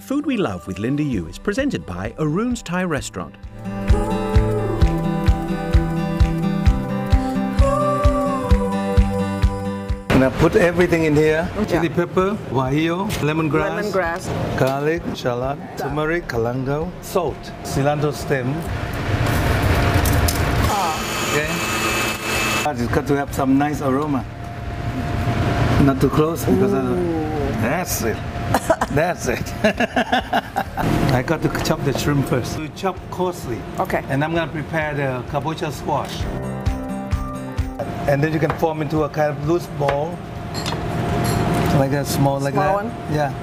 Food We Love with Linda Yu is presented by Arun's Thai Restaurant. Now put everything in here. Chili pepper, guajillo, lemongrass, garlic, shallot, turmeric, calangao, salt, cilantro stem. Okay. It's got to have some nice aroma. Not too close because that's it. That's it. I got to chop the shrimp first. To chop coarsely. Okay. And I'm going to prepare the kabocha squash. And then you can form into a kind of loose ball, like a small, like that. One? Yeah,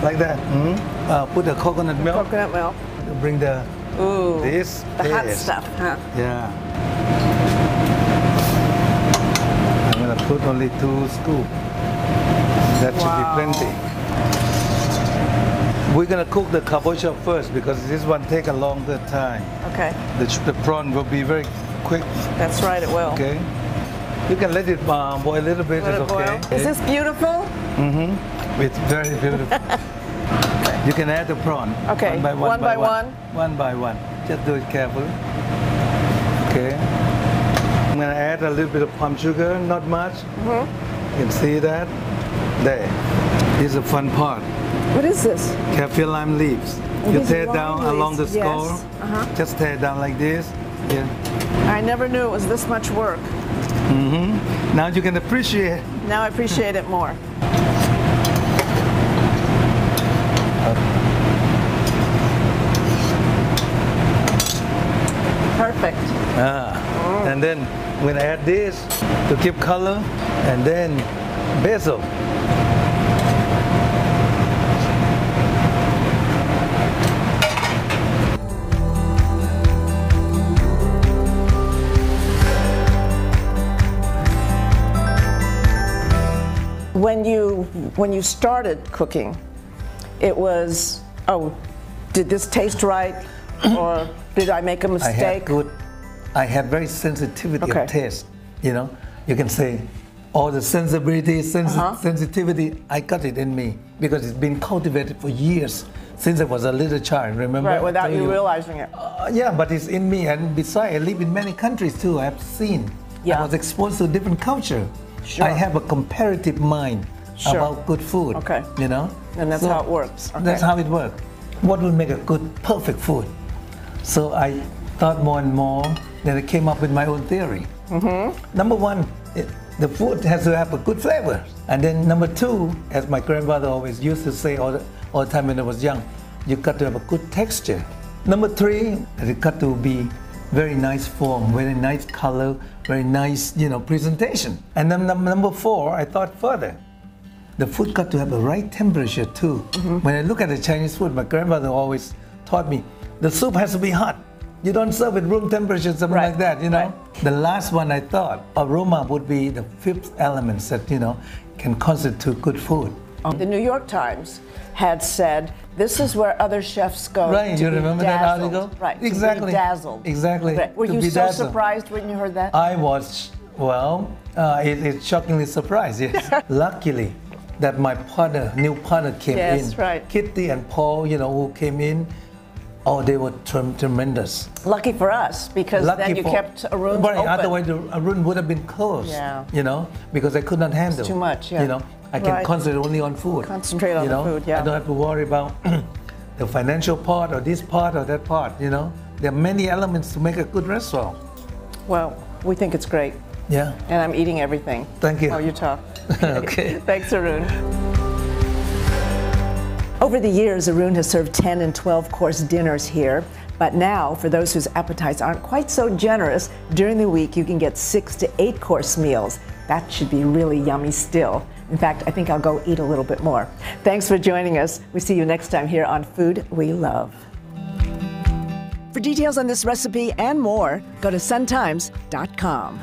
like that. Put the coconut milk. Coconut milk. Bring the this. The hot stuff, huh? Yeah. I'm gonna put only 2 scoops. That should be plenty. We're gonna cook the kabocha first because this one take a longer time. Okay. The prawn will be very quick. That's right, it will. Okay. You can let it boil a little bit, it's okay. Is this beautiful? Mm-hmm. It's very beautiful. Okay. You can add the prawn. Okay, one by one. One by one? One by one. Just do it carefully. Okay. I'm going to add a little bit of palm sugar, not much. You can see that. There. This is the fun part. What is this? Kaffir lime leaves. You tear down along the skull. Just tear down like this. Yeah. I never knew it was this much work. Now you can appreciate. Now I appreciate it more. Perfect. And then we're going to add this to give color, and then basil. When you started cooking, it was, did this taste right, or did I make a mistake? I had very sensitivity of taste. You know, you can say all the sensibility, sensitivity. I got it in me because it's been cultivated for years since I was a little child. Remember? Right, without you realizing it. Yeah, but it's in me, and besides, I live in many countries too. I've seen. I was exposed to different culture. Sure. I have a comparative mind about good food. Okay. You know? And that's how it works. Okay. That's how it works. What will make a good, perfect food? So I thought more and more, then I came up with my own theory. Number one, the food has to have a good flavor. And then number two, as my grandfather always used to say all the time when I was young, you got to have a good texture. Number three, it got to be very nice form, very nice color, very nice, presentation. And then number four, I thought further. The food got to have the right temperature too. When I look at the Chinese food, my grandmother always taught me, the soup has to be hot. You don't serve it room temperature, something like that, The last one I thought, aroma would be the fifth element that, can constitute good food. The New York Times had said, this is where other chefs go to you remember that article? Right, exactly. To be dazzled. Exactly. Right. Were you so surprised when you heard that? I was, it's shockingly surprised, yes. Luckily, that my new partner came in. Yes, right. Kitty and Paul, who came in, they were tremendous. Lucky for us, because then you kept Arun open. Otherwise, Arun would have been closed, because I could not handle. It's too much, I can concentrate only on food. Concentrate on the food, I don't have to worry about the financial part or this part or that part, There are many elements to make a good restaurant. Well, we think it's great. Yeah. And I'm eating everything. Thank you. Oh, you talk. Okay. Thanks, Arun. Over the years, Arun has served 10 and 12-course dinners here. But now, for those whose appetites aren't quite so generous, during the week you can get 6 to 8-course meals. That should be really yummy still. In fact, I think I'll go eat a little bit more. Thanks for joining us. We see you next time here on Food We Love. For details on this recipe and more, go to suntimes.com.